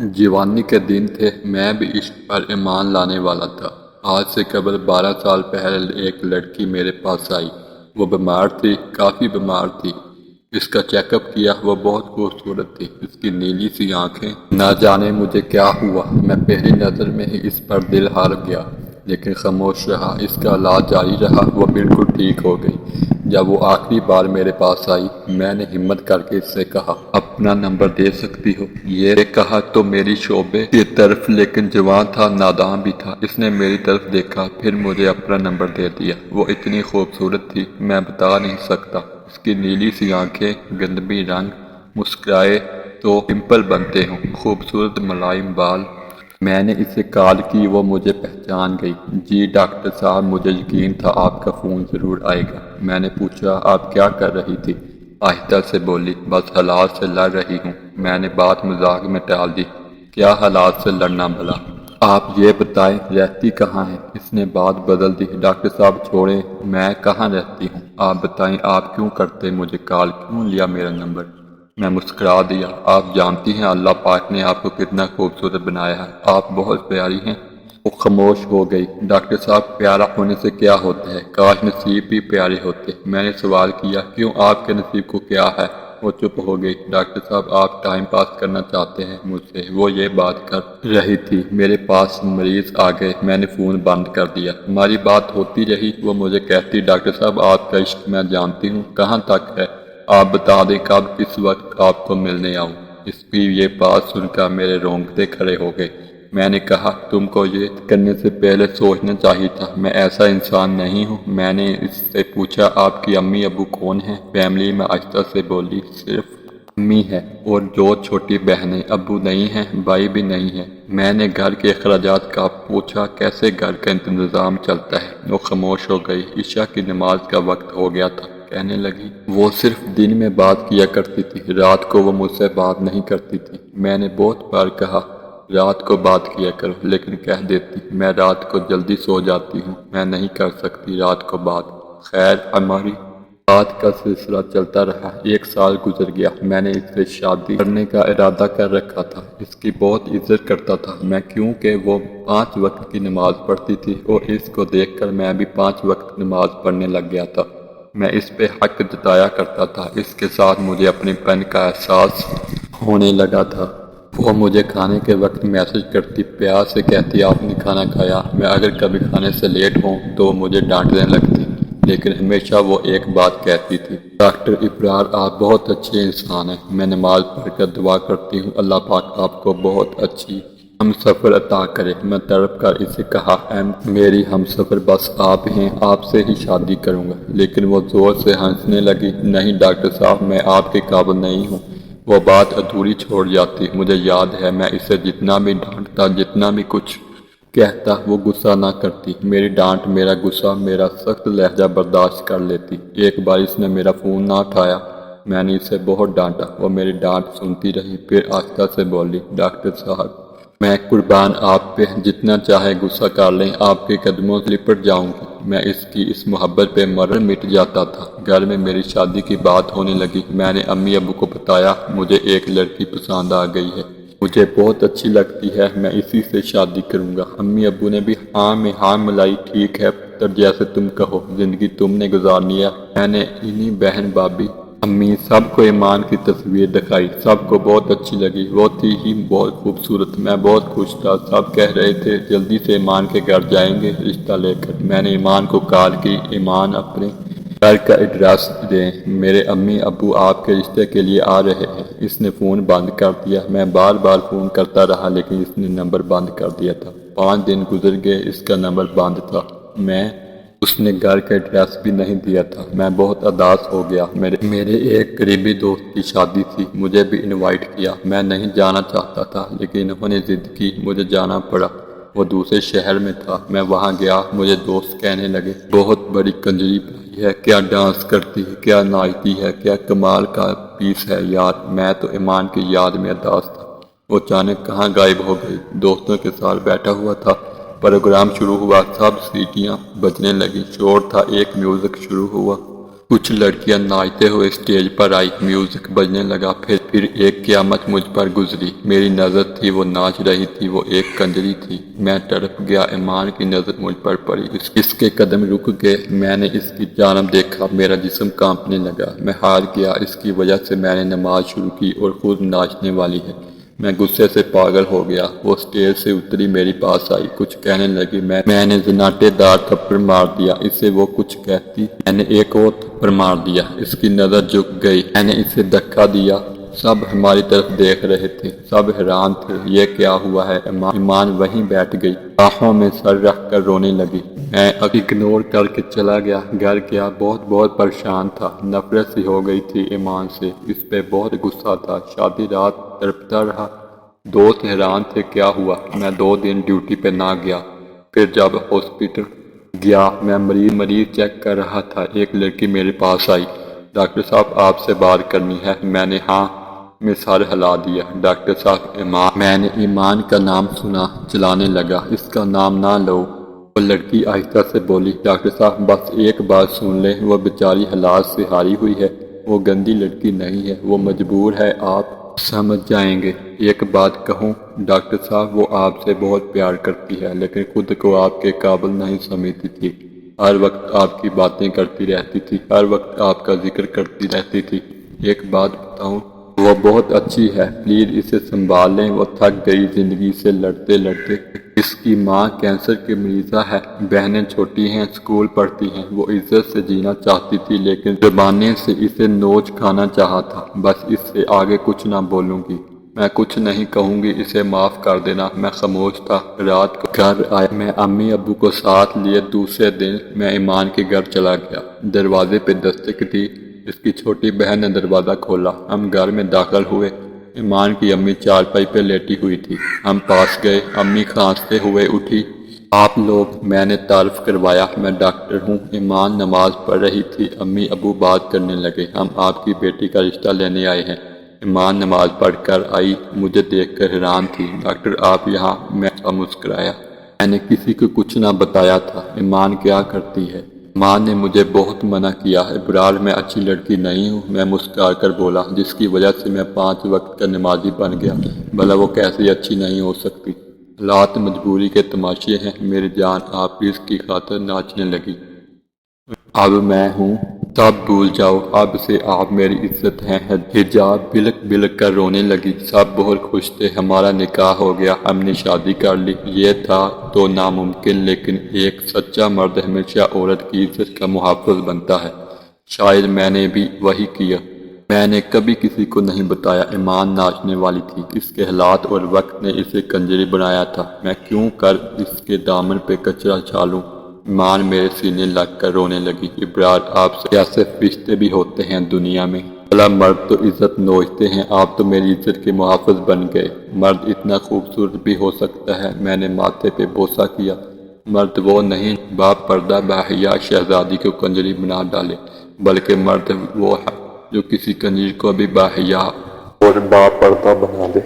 جوانی کے دن تھے، میں بھی عشق پر ایمان لانے والا تھا۔ آج سے قبل 12 سال پہلے ایک لڑکی میرے پاس آئی۔ وہ بیمار تھی، کافی بیمار تھی۔ اس کا چیک اپ کیا، وہ بہت خوبصورت تھی۔ اس کی نیلی سی آنکھیں، نہ جانے مجھے کیا ہوا، میں پہلی نظر میں ہی اس پر دل ہار گیا، لیکن خاموش رہا۔ اس کا علاج جاری رہا، وہ بالکل ٹھیک ہو گئی۔ جب وہ آخری بار میرے پاس آئی، میں نے ہمت کر کے اس سے کہا، اپنا نمبر دے سکتی ہو؟ یہ کہا تو میری شعبے کی طرف، لیکن جوان تھا، ناداں بھی تھا۔ اس نے میری طرف دیکھا، پھر مجھے اپنا نمبر دے دیا۔ وہ اتنی خوبصورت تھی، میں بتا نہیں سکتا۔ اس کی نیلی سی آنکھیں، گندمی رنگ، مسکرائے تو ڈمپل بنتے ہوں، خوبصورت ملائم بال۔ میں نے اسے کال کی، وہ مجھے پہچان گئی۔ جی ڈاکٹر صاحب، مجھے یقین تھا آپ کا فون ضرور آئے گا۔ میں نے پوچھا، آپ کیا کر رہی تھی؟ آہستہ سے بولی، بس حالات سے لڑ رہی ہوں۔ میں نے بات مذاق میں ٹال دی، کیا حالات سے لڑنا بھلا؟ آپ یہ بتائیں رہتی کہاں ہیں؟ اس نے بات بدل دی، ڈاکٹر صاحب چھوڑیں، میں کہاں رہتی ہوں؟ آپ بتائیں، آپ کیوں کرتے مجھے کال، کیوں لیا میرا نمبر؟ میں مسکرا دیا، آپ جانتی ہیں اللہ پاک نے آپ کو کتنا خوبصورت بنایا ہے، آپ بہت پیاری ہیں۔ وہ خاموش ہو گئی۔ ڈاکٹر صاحب، پیارا ہونے سے کیا ہوتا ہے؟ کاش نصیب بھی پیارے ہوتے۔ میں نے سوال کیا، کیوں، آپ کے نصیب کو کیا ہے؟ وہ چپ ہو گئی۔ ڈاکٹر صاحب، آپ ٹائم پاس کرنا چاہتے ہیں مجھ سے؟ وہ یہ بات کر رہی تھی، میرے پاس مریض آ گئے، میں نے فون بند کر دیا۔ ہماری بات ہوتی رہی، وہ مجھے کہتی، ڈاکٹر صاحب آپ کا عشق میں جانتی ہوں، کہاں تک ہے؟ آپ بتا دیں کب، کس وقت آپ کو ملنے آؤں؟ اس کی یہ بات سن کر میرے رونگٹے کھڑے ہو گئے۔ میں نے کہا، تم کو یہ کرنے سے پہلے سوچنا چاہیے تھا، میں ایسا انسان نہیں ہوں۔ میں نے اس سے پوچھا، آپ کی امی ابو کون ہیں؟ فیملی میں آہستہ سے بولی، صرف امی ہے اور دو چھوٹی بہنیں، ابو نہیں ہیں، بھائی بھی نہیں ہے۔ میں نے گھر کے اخراجات کا پوچھا، کیسے گھر کا انتظام چلتا ہے؟ وہ خاموش ہو گئی۔ عشاء کی نماز کا وقت ہو گیا تھا۔ کہنے لگی، وہ صرف دن میں بات کیا کرتی تھی، رات کو وہ مجھ سے بات نہیں کرتی تھی۔ میں نے بہت بار کہا، رات کو بات کیا کرو، لیکن کہہ دیتی، میں رات کو جلدی سو جاتی ہوں، میں نہیں کر سکتی رات کو بات۔ خیر، ہماری بات کا سلسلہ چلتا رہا۔ 1 سال گزر گیا۔ میں نے اس سے شادی کرنے کا ارادہ کر رکھا تھا۔ اس کی بہت عزت کرتا تھا میں، کیونکہ وہ 5 وقت کی نماز پڑھتی تھی اور اس کو دیکھ کر میں بھی 5 وقت نماز پڑھنے لگ گیا تھا۔ میں اس پہ حق جتایا کرتا تھا۔ اس کے ساتھ مجھے اپنے پن کا احساس ہونے لگا تھا۔ وہ مجھے کھانے کے وقت میسج کرتی، پیار سے کہتی، آپ نے کھانا کھایا؟ میں اگر کبھی کھانے سے لیٹ ہوں تو وہ مجھے ڈانٹنے لگتی، لیکن ہمیشہ وہ ایک بات کہتی تھی، ڈاکٹر ابرار، آپ بہت اچھے انسان ہیں۔ میں نماز پڑھ کر دعا کرتی ہوں، اللہ پاک آپ کو بہت اچھی ہم سفر عطا کرے۔ میں تڑپ کر اسے کہا، اے میری ہم سفر، بس آپ ہیں، آپ سے ہی شادی کروں گا۔ لیکن وہ زور سے ہنسنے لگی، نہیں ڈاکٹر صاحب، میں آپ کے قابل نہیں ہوں۔ وہ بات ادھوری چھوڑ جاتی۔ مجھے یاد ہے، میں اسے جتنا بھی ڈانٹتا، جتنا بھی کچھ کہتا، وہ غصہ نہ کرتی۔ میری ڈانٹ، میرا غصہ، میرا سخت لہجہ برداشت کر لیتی۔ ایک بار اس نے میرا فون نہ اٹھایا، میں نے اسے بہت ڈانٹا۔ وہ میری ڈانٹ سنتی رہی، پھر آہستہ سے بولی، ڈاکٹر صاحب، میں قربان آپ پہ، جتنا چاہے غصہ کر لیں، آپ کے قدموں سے لپٹ جاؤں گی۔ میں اس کی اس محبت پہ مر مٹ جاتا تھا۔ گھر میں میری شادی کی بات ہونے لگی۔ میں نے امی ابو کو بتایا، مجھے ایک لڑکی پسند آ گئی ہے، مجھے بہت اچھی لگتی ہے، میں اسی سے شادی کروں گا۔ امی ابو نے بھی ہاں میں ہاں ملائی، ٹھیک ہے پتر، جیسے تم کہو، زندگی تم نے گزارنی ہے۔ میں نے انہیں بہن بھابھی امی سب کو ایمان کی تصویر دکھائی، سب کو بہت اچھی لگی، وہ تھی ہی بہت خوبصورت۔ میں بہت خوش تھا، سب کہہ رہے تھے جلدی سے ایمان کے گھر جائیں گے رشتہ لے کر۔ میں نے ایمان کو کال کی، ایمان اپنے گھر کا ایڈریس دیں، میرے امی ابو آپ کے رشتے کے لیے آ رہے ہیں۔ اس نے فون بند کر دیا۔ میں بار بار فون کرتا رہا، لیکن اس نے نمبر بند کر دیا تھا۔ 5 دن گزر گئے، اس کا نمبر بند تھا۔ اس نے گھر کا ایڈریس بھی نہیں دیا تھا۔ میں بہت اداس ہو گیا۔ میرے ایک قریبی دوست کی شادی تھی، مجھے بھی انوائٹ کیا۔ میں نہیں جانا چاہتا تھا، لیکن انہوں نے ضد کی، مجھے جانا پڑا۔ وہ دوسرے شہر میں تھا، میں وہاں گیا۔ مجھے دوست کہنے لگے، بہت بڑی کنجری پائی ہے، کیا ڈانس کرتی ہے، کیا ناچتی ہے، کیا کمال کا پیس ہے یار۔ میں تو ایمان کی یاد میں اداس تھا۔ وہ اچانک کہاں غائب ہو گئی۔ دوستوں کے ساتھ بیٹھا ہوا تھا، پروگرام شروع ہوا، سب سیٹیاں بجنے لگی، شور تھا، ایک میوزک شروع ہوا، کچھ لڑکیاں ناچتے ہوئے اسٹیج پر آئی، میوزک بجنے لگا، پھر ایک قیامت مجھ پر گزری۔ میری نظر تھی وہ ناچ رہی تھی، وہ ایک کنجری تھی۔ میں تڑپ گیا، ایمان کی نظر مجھ پر پڑی، اس کے قدم رک گئے، میں نے اس کی جانب دیکھا، میرا جسم کانپنے لگا، میں ہار گیا، اس کی وجہ سے میں نے نماز شروع کی اور خود ناچنے والی ہے۔ میں غصے سے پاگل ہو گیا۔ وہ اسٹیج سے اتری، میری پاس آئی، کچھ کہنے لگی، میں نے زناٹے دار تھپڑ مار دیا اسے۔ وہ کچھ کہتی، میں نے ایک اور تھپڑ مار دیا، اس کی نظر جھک گئی، میں نے اسے دھکا دیا۔ سب ہماری طرف دیکھ رہے تھے، سب حیران تھے، یہ کیا ہوا ہے؟ ایمان وہیں بیٹھ گئی، آنکھوں میں سر رکھ کر رونے لگی۔ میں اگنور کر کے چلا گیا، گھر گیا، بہت پریشان تھا، نفرت سی ہو گئی تھی ایمان سے، اس پہ بہت غصہ تھا۔ شادی رات تڑپتا رہا، دوست حیران تھے کیا ہوا۔ میں 2 دن ڈیوٹی پہ نہ گیا۔ پھر جب ہاسپٹل گیا، میں مریض چیک کر رہا تھا، ایک لڑکی میرے پاس آئی، ڈاکٹر صاحب آپ سے بات کرنی ہے۔ میں نے ہاں میں سر ہلا دیا۔ ڈاکٹر صاحب ایمان، میں نے ایمان کا نام سنا، چلانے لگا، اس کا نام نہ لو۔ وہ لڑکی آہستہ سے بولی، ڈاکٹر صاحب بس ایک بات سن لیں، وہ بیچاری حالات سے ہاری ہوئی ہے، وہ گندی لڑکی نہیں ہے، وہ مجبور ہے، آپ سمجھ جائیں گے۔ ایک بات کہوں ڈاکٹر صاحب، وہ آپ سے بہت پیار کرتی ہے، لیکن خود کو آپ کے قابل نہیں سمجھتی تھی، ہر وقت آپ کی باتیں کرتی رہتی تھی، ہر وقت آپ کا ذکر کرتی رہتی تھی۔ ایک بات بتاؤں، وہ بہت اچھی ہے، پلیز اسے سنبھال لیں، وہ تھک گئی زندگی سے لڑتے لڑتے۔ اس کی ماں کینسر کی مریضہ ہے، بہنیں چھوٹی ہیں، اسکول پڑھتی ہیں، وہ عزت سے جینا چاہتی تھی، لیکن زبانیں سے اسے نوچ کھانا چاہا تھا۔ بس اس سے آگے کچھ نہ بولوں گی، میں کچھ نہیں کہوں گی، اسے معاف کر دینا۔ میں خاموش تھا۔ رات کو گھر آیا، میں امی ابو کو ساتھ لیے دوسرے دن میں ایمان کے گھر چلا گیا۔ دروازے پہ دستک دی، اس کی چھوٹی بہن نے دروازہ کھولا، ہم گھر میں داخل ہوئے۔ ایمان کی امی چارپائی پہ لیٹی ہوئی تھی، ہم پاس گئے، امی کھانستے ہوئے اٹھی، آپ لوگ؟ میں نے تعارف کروایا، میں ڈاکٹر ہوں۔ ایمان نماز پڑھ رہی تھی، امی ابو بات کرنے لگے، ہم آپ کی بیٹی کا رشتہ لینے آئے ہیں۔ ایمان نماز پڑھ کر آئی، مجھے دیکھ کر حیران تھی، ڈاکٹر آپ یہاں؟ میں مسکرایا، میں نے کسی کو کچھ نہ بتایا تھا۔ ایمان کیا کرتی ہے؟ ماں نے مجھے بہت منع کیا ہے، برال میں اچھی لڑکی نہیں ہوں، میں مسکرا کر بولا، جس کی وجہ سے میں 5 وقت کا نمازی بن گیا، بھلا وہ کیسے اچھی نہیں ہو سکتی؟ حالات مجبوری کے تماشے ہیں میری جان، آپ رزق کی خاطر ناچنے لگی۔ اب میں ہوں، سب بھول جاؤ، اب سے آپ میری عزت ہیں۔ حجاب بلک بلک کر رونے لگی، سب بہت خوش تھے، ہمارا نکاح ہو گیا، ہم نے شادی کر لی۔ یہ تھا تو ناممکن، لیکن ایک سچا مرد ہمیشہ عورت کی عزت کا محافظ بنتا ہے، شاید میں نے بھی وہی کیا۔ میں نے کبھی کسی کو نہیں بتایا ایمان ناچنے والی تھی، اس کے حالات اور وقت نے اسے کنجری بنایا تھا، میں کیوں کر اس کے دامن پہ کچرا چھالوں؟ ایمان میرے سینے لگ کر رونے لگی، ابرار آپ سے ایسے رشتے بھی ہوتے ہیں دنیا میں، بھلا مرد تو عزت نوچتے ہیں، آپ تو میری عزت کے محافظ بن گئے۔ مرد اتنا خوبصورت بھی ہو سکتا ہے، میں نے ماتھے پہ بوسہ کیا، مرد وہ نہیں با پردہ باحیا شہزادی کو کنجری بنا ڈالے، بلکہ مرد وہ ہے جو کسی کنجری کو بھی باحیا اور با پردہ بنا دے۔